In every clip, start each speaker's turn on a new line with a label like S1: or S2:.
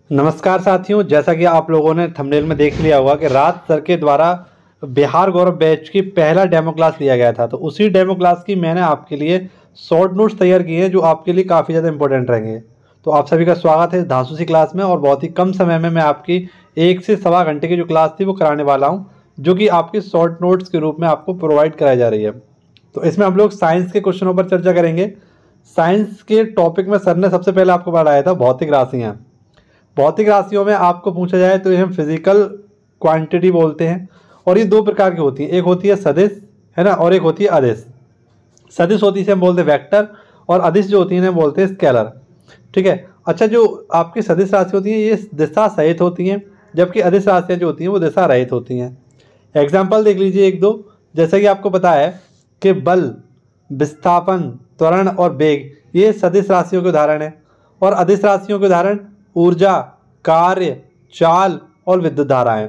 S1: नमस्कार साथियों, जैसा कि आप लोगों ने थंबनेल में देख लिया होगा कि राज सर के द्वारा बिहार गौरव बैच की पहला डेमो क्लास लिया गया था। तो उसी डेमो क्लास की मैंने आपके लिए शॉर्ट नोट्स तैयार किए हैं जो आपके लिए काफ़ी ज़्यादा इंपॉर्टेंट रहेंगे। तो आप सभी का स्वागत है इस धांसू सी क्लास में, और बहुत ही कम समय में मैं आपकी 1 से सवा घंटे की जो क्लास थी वो कराने वाला हूँ, जो कि आपकी शॉर्ट नोट्स के रूप में आपको प्रोवाइड कराई जा रही है। तो इसमें हम लोग साइंस के क्वेश्चनों पर चर्चा करेंगे। साइंस के टॉपिक में सर ने सबसे पहले आपको पढ़ाया था भौतिक राशियाँ। भौतिक राशियों में आपको पूछा जाए तो हम फिजिकल क्वांटिटी बोलते हैं, और ये दो प्रकार की होती हैं। एक होती है सदिश, है ना, और एक होती है अदिश। सदिश होती है हम बोलते हैं वेक्टर, और अदिश जो होती है बोलते हैं स्केलर। ठीक है। अच्छा, जो आपकी सदिश राशि होती है ये दिशा सहित होती हैं, जबकि अदिश राशियाँ जो होती हैं वो दिशा रहित होती हैं। एग्जाम्पल देख लीजिए एक दो। जैसे कि आपको पता है कि बल, विस्थापन, त्वरण और वेग ये सदिश राशियों के उदाहरण हैं, और अदिश राशियों के उदाहरण ऊर्जा, कार्य, चाल और विद्युत धाराएं।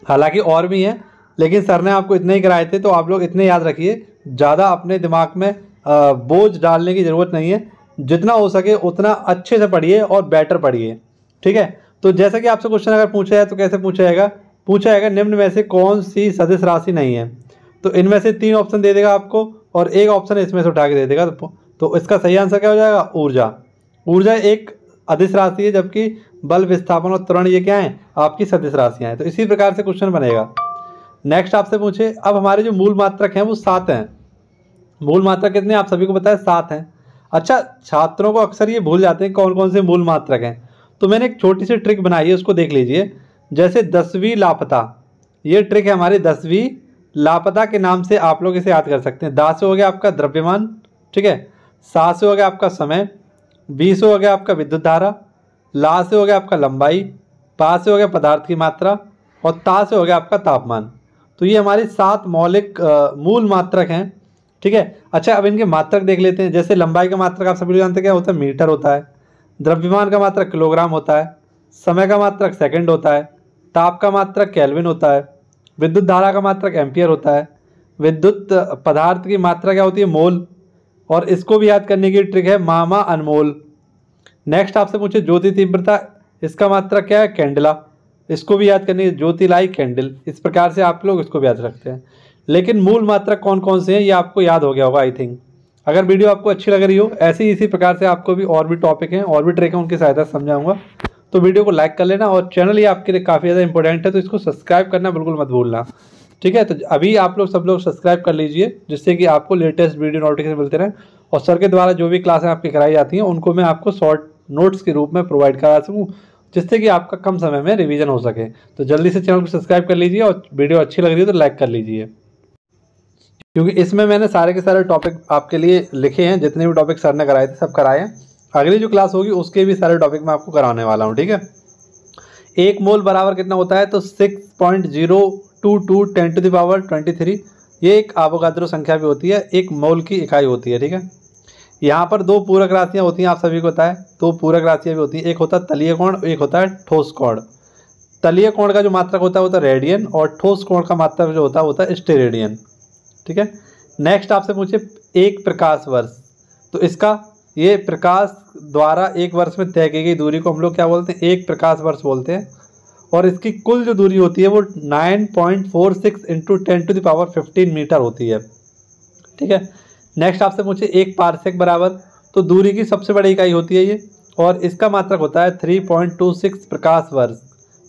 S1: हालांकि और भी हैं, लेकिन सर ने आपको इतने ही कराए थे, तो आप लोग इतने याद रखिए। ज़्यादा अपने दिमाग में बोझ डालने की ज़रूरत नहीं है। जितना हो सके उतना अच्छे से पढ़िए और बेटर पढ़िए। ठीक है। तो जैसा कि आपसे क्वेश्चन अगर पूछा जाए तो कैसे पूछा जाएगा? पूछा जाएगा निम्न में से कौन सी सदिश राशि नहीं है। तो इनमें से 3 ऑप्शन दे देगा आपको, और एक ऑप्शन इसमें से उठा के दे देगा। तो इसका सही आंसर क्या हो जाएगा? ऊर्जा। ऊर्जा एक अदिश राशि है, जबकि बल, विस्थापन और त्वरण ये क्या है? आपकी सदिश राशियां हैं। तो इसी प्रकार से क्वेश्चन बनेगा। नेक्स्ट आपसे पूछे, अब हमारे जो मूल मात्रक हैं वो 7 हैं। मूल मात्रक कितने आप सभी को पता है? 7 हैं। अच्छा, छात्रों को अक्सर ये भूल जाते हैं कौन कौन से मूल मात्रक हैं। तो मैंने एक छोटी सी ट्रिक बनाई है, उसको देख लीजिए। जैसे 10वीं लापता, ये ट्रिक है हमारी 10वीं लापता के नाम से आप लोग इसे याद कर सकते हैं। 10 से हो गया आपका द्रव्यमान, ठीक है। 7 से हो गया आपका समय, 20 से हो गया आपका विद्युत धारा, ला से हो गया आपका लंबाई, पा से हो गया पदार्थ की मात्रा, और ता से हो गया आपका तापमान। तो ये हमारी 7 मौलिक मूल मात्रक हैं। ठीक है। अच्छा, अब इनके मात्रक देख लेते हैं। जैसे लंबाई का मात्रक आप सभी लोग जानते हैं क्या होता है? मीटर होता है। द्रव्यमान का मात्रक किलोग्राम होता है। समय का मात्रक सेकंड होता है। ताप का मात्रक केल्विन होता है। विद्युत धारा का मात्रक एम्पियर होता है। विद्युत पदार्थ की मात्रा क्या होती है? मोल। और इसको भी याद करने की ट्रिक है मामा अनमोल। नेक्स्ट आपसे पूछे ज्योति तीव्रता, इसका मात्रक क्या है? कैंडला। इसको भी याद करने की, ज्योति लाई कैंडल। इस प्रकार से आप लोग इसको भी याद रखते हैं। लेकिन मूल मात्रक कौन कौन से हैं ये आपको याद हो गया होगा आई थिंक। अगर वीडियो आपको अच्छी लग रही हो, ऐसे ही इसी प्रकार से आपको भी और भी टॉपिक हैं और भी ट्रिक हैं, उनकी सहायता से समझाऊंगा। तो वीडियो को लाइक कर लेना, और चैनल ये आपके लिए काफ़ी ज़्यादा इंपॉर्टेंट है, तो इसको सब्सक्राइब करना बिल्कुल मत भूलना। ठीक है। तो अभी आप लोग सब लोग सब्सक्राइब कर लीजिए, जिससे कि आपको लेटेस्ट वीडियो नोटिफिकेशन मिलते रहें, और सर के द्वारा जो भी क्लासें आपकी कराई जाती हैं उनको मैं आपको शॉर्ट नोट्स के रूप में प्रोवाइड करा सकूँ, जिससे कि आपका कम समय में रिवीजन हो सके। तो जल्दी से चैनल को सब्सक्राइब कर लीजिए, और वीडियो अच्छी लग रही है तो लाइक कर लीजिए, क्योंकि इसमें मैंने सारे के सारे टॉपिक आपके लिए लिखे हैं। जितने भी टॉपिक सर ने कराए थे सब कराए हैं। अगली जो क्लास होगी उसके भी सारे टॉपिक मैं आपको कराने वाला हूँ। ठीक है। 1 मोल बराबर कितना होता है? तो 6.022 10⁻23। ये एक एवोगाद्रो संख्या भी होती है, 1 मोल की इकाई होती है। ठीक है। यहाँ पर 2 पूरक राशियाँ होती हैं, आप सभी को पता है। 2 पूरक राशियाँ भी होती हैं, एक होता है तलीय कोण, एक होता है ठोस कोण। तलीय कोण का जो मात्रक होता है वो होता है रेडियन, और ठोस कोण का मात्रक जो होता है स्टेरेडियन। ठीक है। नेक्स्ट आपसे पूछे 1 प्रकाश वर्ष, तो इसका ये प्रकाश द्वारा 1 वर्ष में तय की गई दूरी को हम लोग क्या बोलते हैं? 1 प्रकाश वर्ष बोलते हैं। और इसकी कुल जो दूरी होती है वो 9.46 × 10⁻15 मीटर होती है। ठीक है। नेक्स्ट आपसे पूछे 1 पारसेक बराबर, तो दूरी की सबसे बड़ी इकाई होती है ये, और इसका मात्रक होता है 3.26 प्रकाश वर्ष।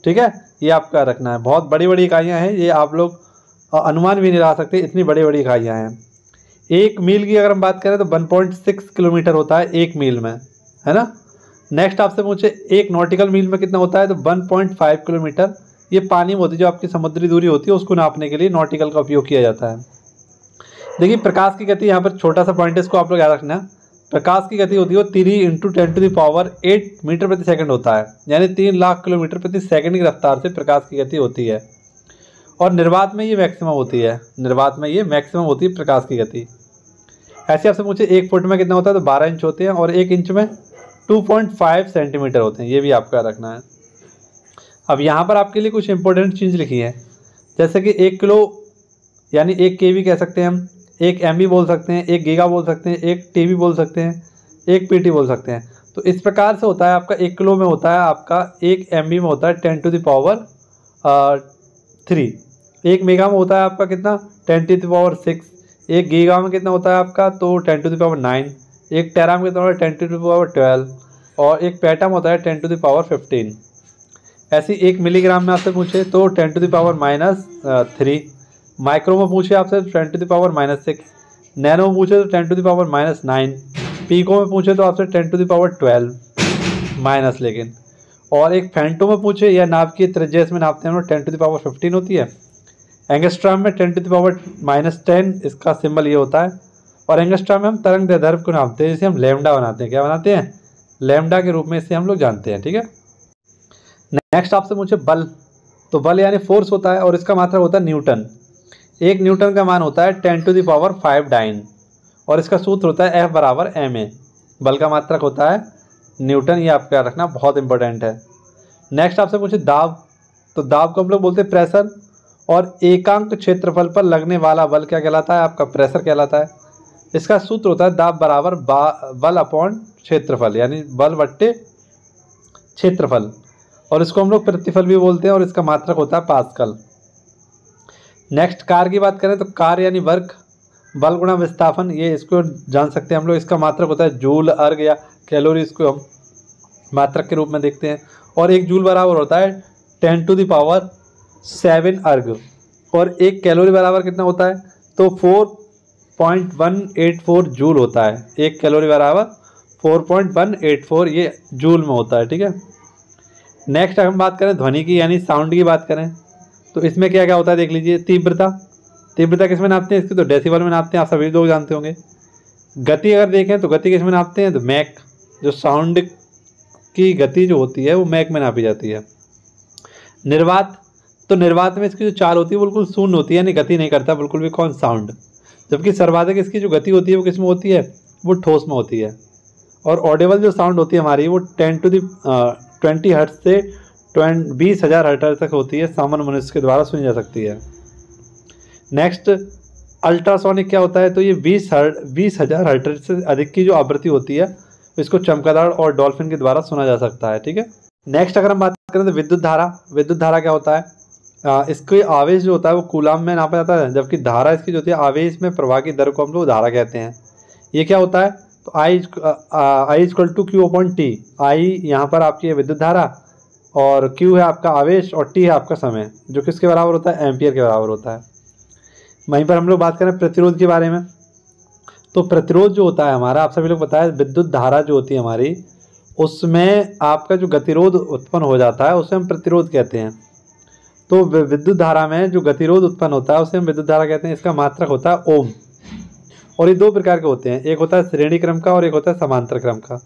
S1: ठीक है। ये आपका रखना है। बहुत बड़ी बड़ी इकाइयाँ हैं ये, आप लोग अनुमान भी नहीं लगा सकते, इतनी बड़ी बड़ी इकाइयाँ हैं। 1 मील की अगर हम बात करें तो 1.6 किलोमीटर होता है 1 मील में, है ना। नेक्स्ट आपसे पूछे 1 नॉटिकल मील में कितना होता है? तो 1.5 किलोमीटर। ये पानी में होती है, जो आपकी समुद्री दूरी होती है उसको नापने के लिए नॉटिकल का उपयोग किया जाता है। देखिए प्रकाश की गति, यहाँ पर छोटा सा पॉइंट है, इसको आप लोग याद रखना। प्रकाश की गति होती है 3 × 10⁸ मीटर प्रति सेकंड होता है, यानी 3 लाख किलोमीटर प्रति सेकंड की रफ्तार से प्रकाश की गति होती है। और निर्वात में ये मैक्सिमम होती है, निर्वात में ये मैक्सिमम होती है प्रकाश की गति। ऐसे आपसे पूछे 1 फुट में कितना होता है? तो 12 इंच होते हैं, और 1 इंच में 2.5 सेंटीमीटर होते हैं। ये भी आपको याद रखना है। अब यहाँ पर आपके लिए कुछ इंपॉर्टेंट चीज़ लिखी है, जैसे कि 1 किलो यानी 1 kb कह सकते हैं हम, 1 MB बोल सकते हैं, 1 गीगा बोल सकते हैं, 1 TB बोल सकते हैं, 1 PT बोल सकते हैं। तो इस प्रकार से होता है आपका 1 किलो में होता है आपका 1 MB में होता है 10⁻3। 1 मेगा में होता है आपका कितना 10⁻6। 1 गीगा में कितना होता है आपका तो 10⁹। 1 टेरा में कितना होता है 10⁻12 और 1 पेटा में होता है 10⁻15। ऐसी 1 मिलीग्राम में आपसे पूछे तो 10⁻−3। माइक्रो में पूछे आपसे 10⁻−6। नैनो में पूछे तो 10⁻−9। पीको में पूछे तो आपसे 10⁻12 माइनस लेकिन। और एक फेंटो में पूछे या नाभ की त्रिज्या इसमें नापते हैं 10⁻15 होती है। एंगस्ट्रॉम में 10⁻−10 इसका सिंबल ये होता है। और एंगस्ट्रॉम में हम तरंग दैर्ध्य को नापते हैं, जिसे हम लैम्डा बनाते हैं। क्या बनाते हैं? लैम्डा के रूप में इसे हम लोग जानते हैं। ठीक है। नेक्स्ट आपसे पूछे बल, तो बल यानी फोर्स होता है और इसका मात्रक होता है न्यूटन। 1 न्यूटन का मान होता है 10⁵ डाइन और इसका सूत्र होता है F = ma। बल का मात्रक होता है न्यूटन, ये आपका रखना बहुत इंपॉर्टेंट है। नेक्स्ट आपसे पूछे दाब, तो दाब को हम लोग बोलते हैं प्रेशर और एकांक क्षेत्रफल पर लगने वाला बल क्या कहलाता है? आपका प्रेशर कहलाता है। इसका सूत्र होता है दाब बराबर बल अपॉन क्षेत्रफल, यानी बल बट्टे क्षेत्रफल, और इसको हम लोग प्रतिफल भी बोलते हैं और इसका मात्रक होता है पास्कल। नेक्स्ट कार की बात करें तो कार यानी वर्क, बल गुणा विस्थापन, ये इसको जान सकते हैं हम लोग। इसका मात्रक होता है जूल, अर्ग या कैलोरी, इसको हम मात्रक के रूप में देखते हैं। और 1 जूल बराबर होता है 10⁷ अर्ग और 1 कैलोरी बराबर कितना होता है तो 4.184 जूल होता है। 1 कैलोरी बराबर 4.184 ये जूल में होता है। ठीक है। नेक्स्ट हम बात करें ध्वनि की यानी साउंड की बात करें तो इसमें क्या क्या होता है देख लीजिए। तीव्रता, तीव्रता किस में नापते हैं? इसकी तो डेसिबल में नापते हैं, आप सभी लोग जानते होंगे। गति अगर देखें तो गति किस में नापते हैं? तो मैक, जो साउंड की गति जो होती है वो मैक में नापी जाती है। निर्वात, तो निर्वात में इसकी जो चाल होती है बिल्कुल शून्य होती है, यानी गति नहीं करता बिल्कुल भी कौन? साउंड। जबकि सर्वाधिक इसकी जो गति होती है वो किस में होती है? वो ठोस में होती है। और ऑडिबल जो साउंड होती है हमारी वो 10⁻20 हर्ट्ज से 20,000 हर्ट्ज तक होती है, सामान्य मनुष्य के द्वारा सुनी जा सकती है। नेक्स्ट अल्ट्रासोनिक क्या होता है? तो ये 20,000 हर्ट्ज से अधिक की जो आवृत्ति होती है इसको चमगादड़ और डॉल्फिन के द्वारा सुना जा सकता है। ठीक है। नेक्स्ट अगर हम बात करें तो विद्युत धारा, विद्युत धारा क्या होता है? इसके आवेश जो होता है वो कूलाम में नापा जाता है, जबकि धारा इसकी जो होती है आवेश में प्रवाह की दर को हम लोग धारा कहते हैं। ये क्या होता है? तो I = Q/T। I यहाँ पर आपकी है विद्युत धारा और Q है आपका आवेश और T है आपका समय, जो किसके बराबर होता है? एम्पियर के बराबर होता है। वहीं पर हम लोग बात करें प्रतिरोध के बारे में, तो प्रतिरोध जो होता है हमारा, आप सभी लोग बताया विद्युत धारा जो होती है हमारी उसमें आपका जो गतिरोध उत्पन्न हो जाता है उसे हम प्रतिरोध कहते हैं। तो विद्युत धारा में जो गतिरोध उत्पन्न होता है उसे हम विद्युत धारा कहते हैं। इसका मात्रक होता है ओम। और ये 2 प्रकार के होते हैं, एक होता है श्रेणी क्रम का और एक होता है समांतर क्रम का।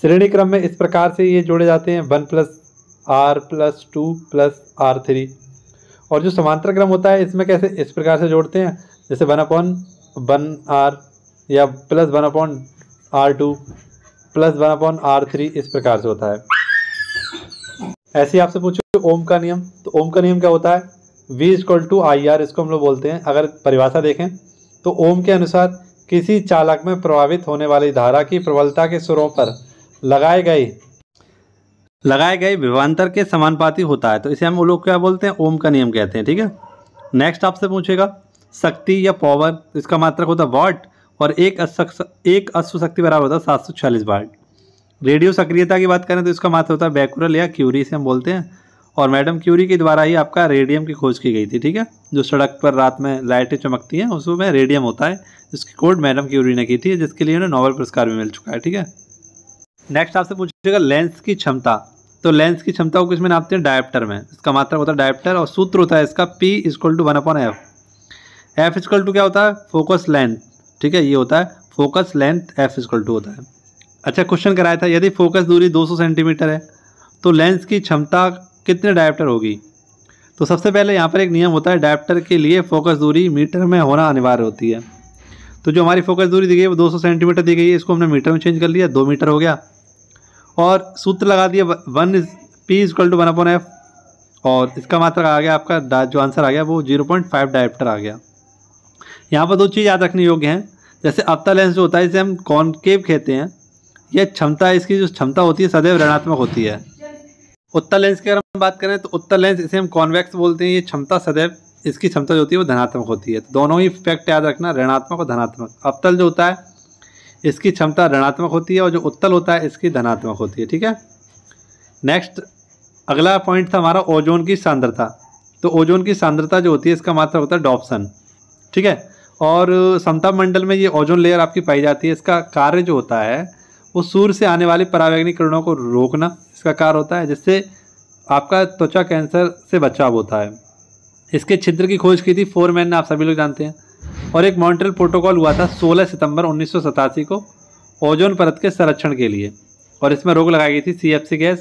S1: श्रेणी क्रम में इस प्रकार से ये जोड़े जाते हैं 1 + R + 2 + R3। और जो समांतर क्रम होता है इसमें कैसे इस प्रकार से जोड़ते हैं, जैसे 1/1R या +1/R2 +1/R3, इस प्रकार से होता है। ऐसे ही आपसे पूछो ओम का नियम, तो ओम का नियम क्या होता है? V = IR, इसको हम लोग बोलते हैं। अगर परिभाषा देखें तो ओम के अनुसार किसी चालक में प्रभावित होने वाली धारा की प्रबलता के सिरों पर लगाए गए विभवांतर के समानुपाती होता है, तो इसे हम लोग क्या बोलते हैं? ओम का नियम कहते हैं। ठीक है। नेक्स्ट आपसे पूछेगा शक्ति या पावर, इसका मात्रक होता है वाट और एक अश्व शक्ति बराबर होता है 746 वाट। रेडियो सक्रियता की बात करें तो इसका मात्रक होता है बैकुरल या क्यूरी से हम बोलते हैं, और मैडम क्यूरी के द्वारा ही आपका रेडियम की खोज की गई थी। ठीक है। जो सड़क पर रात में लाइटें चमकती हैं उसमें रेडियम होता है, जिसकी खोज मैडम क्यूरी ने की थी, जिसके लिए उन्हें नोबेल पुरस्कार भी मिल चुका है। ठीक है। नेक्स्ट आपसे पूछेगा लेंस की क्षमता, तो लेंस की क्षमता को किसमें नापते हैं? डायोप्टर में। इसका मात्रक होता है डायोप्टर और सूत्र होता है इसका P = 1/F। F = क्या होता है? Focus length. ठीक है, ये होता है फोकस लेंथ, F = होता है। अच्छा, क्वेश्चन कराया था यदि फोकस दूरी 200 सेंटीमीटर है तो लेंस की क्षमता कितने डायोप्टर होगी? तो सबसे पहले यहाँ पर एक नियम होता है, डायोप्टर के लिए फोकस दूरी मीटर में होना अनिवार्य होती है। तो जो हमारी फोकस दूरी दी गई है वो 200 सेंटीमीटर दी गई है, इसको हमने मीटर में चेंज कर लिया, 2 मीटर हो गया। और सूत्र लगा दिया P = 1/F और इसका मात्रक आ गया आपका, जो आंसर आ गया वो 0.5 डायोप्टर आ गया। यहाँ पर 2 चीज़ याद रखने योग्य हैं, जैसे अवतल लेंस जो होता है इसे हम कॉनकेव कहते हैं, यह क्षमता, इसकी जो क्षमता होती है सदैव ऋणात्मक होती है। उत्तल लेंस की अगर हम बात करें तो उत्तल लेंस, इसे हम कॉन्वेक्स बोलते हैं, ये क्षमता सदैव, इसकी क्षमता जो होती है वो धनात्मक होती है। तो दोनों ही फैक्ट याद रखना, ऋणात्मक और धनात्मक। अवतल जो होता है इसकी क्षमता ऋणात्मक होती है और जो उत्तल होता है इसकी धनात्मक होती है। ठीक है, नेक्स्ट अगला पॉइंट था हमारा ओजोन की सांद्रता। तो ओजोन की सांद्रता जो होती है इसका मात्रक होता है डॉप्सन। ठीक है, और समताप मंडल में ये ओजोन लेयर आपकी पाई जाती है। इसका कार्य जो होता है वो सूर्य से आने वाली परावैंगनिक किरणों को रोकना इसका कार्य होता है, जिससे आपका त्वचा कैंसर से बचाव होता है। इसके छिद्र की खोज की थी फोरमैन ने, आप सभी लोग जानते हैं। और एक मॉन्ट्रियल प्रोटोकॉल हुआ था 16 सितंबर 1987 को ओजोन परत के संरक्षण के लिए, और इसमें रोक लगाई गई थी CFC गैस।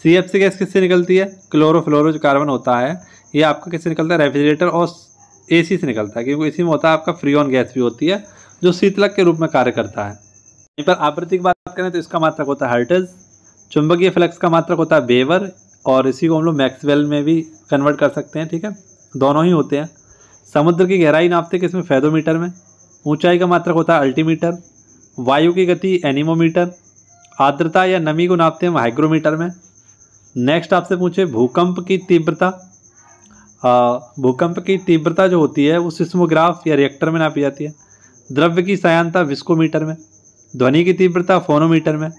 S1: CFC गैस किससे निकलती है? क्लोरोफ्लोरो जो कार्बन होता है ये आपका किससे निकलता है? रेफ्रिजरेटर और AC से निकलता है, क्योंकि इसी में होता है आपका फ्रीऑन गैस भी होती है जो शीतलक के रूप में कार्य करता है। यहीं पर आवृत्ति की बात करें तो इसका मात्रक होता है हर्ट्ज। चुंबकीय फ्लक्स का मात्रक होता है वेबर, और इसी को हम लोग मैक्सवेल में भी कन्वर्ट कर सकते हैं। ठीक है, दोनों ही होते हैं। समुद्र की गहराई नापते हैं किसमें? फेदोमीटर में। ऊंचाई का मात्रक होता है अल्टीमीटर। वायु की गति एनीमोमीटर। आर्द्रता या नमी को नापते हैं हाइग्रोमीटर में। नेक्स्ट आपसे पूछे भूकंप की तीव्रता। भूकंप की तीव्रता जो होती है वो सिस्मोग्राफ या रिएक्टर में नापी जाती है। द्रव्य की सयांता विस्कोमीटर में। ध्वनि की तीव्रता फोनोमीटर में।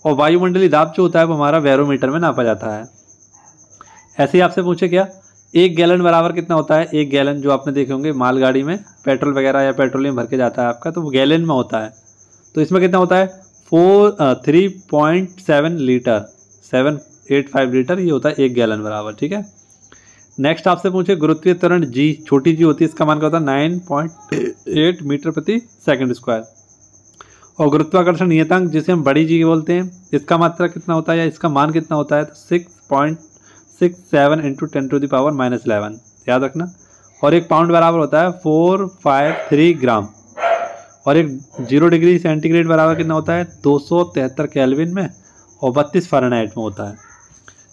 S1: और वायुमंडलीय दाब जो होता है वो हमारा बैरोमीटर में नापा जाता है। ऐसे ही आपसे पूछे क्या 1 गैलन बराबर कितना होता है? 1 गैलन जो आपने देखे होंगे मालगाड़ी में पेट्रोल वगैरह या पेट्रोलियम भर के जाता है आपका, तो वो गैलन में होता है। तो इसमें कितना होता है? 3.7 लीटर, 785 लीटर, ये होता है 1 गैलन बराबर। ठीक है, नेक्स्ट आपसे पूछे गुरुत्वीय त्वरण G, छोटी g होती है, इसका मान क्या होता है? 9.8 मीटर प्रति सेकंड स्क्वायर। और गुरुत्वाकर्षण नियतांक जिसे हम बड़ी जी बोलते हैं, इसका मात्रा कितना होता है या इसका मान कितना होता है? तो 6.67 × 10⁻11 याद रखना। और 1 पाउंड बराबर होता है 453 ग्राम। और 0 डिग्री सेंटीग्रेड बराबर कितना होता है? 273 केल्विन में और 32 फ़ारेनहाइट में होता है।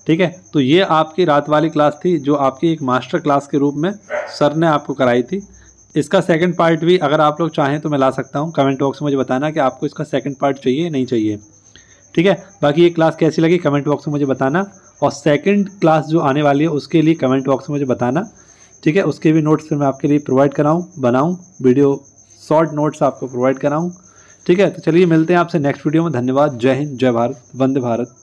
S1: ठीक है, तो ये आपकी रात वाली क्लास थी जो आपकी एक मास्टर क्लास के रूप में सर ने आपको कराई थी। इसका सेकंड पार्ट भी अगर आप लोग चाहें तो मैं ला सकता हूं। कमेंट बॉक्स में मुझे बताना कि आपको इसका सेकंड पार्ट चाहिए नहीं चाहिए। ठीक है, बाकी ये क्लास कैसी लगी कमेंट बॉक्स में मुझे बताना, और सेकंड क्लास जो आने वाली है उसके लिए कमेंट बॉक्स में मुझे बताना। ठीक है, उसके भी नोट्स फिर मैं आपके लिए प्रोवाइड बनाऊँ वीडियो शॉर्ट नोट्स आपको प्रोवाइड कराऊँ। ठीक है, तो चलिए मिलते हैं आपसे नेक्स्ट वीडियो में। धन्यवाद। जय हिंद, जय भारत, वंदे भारत।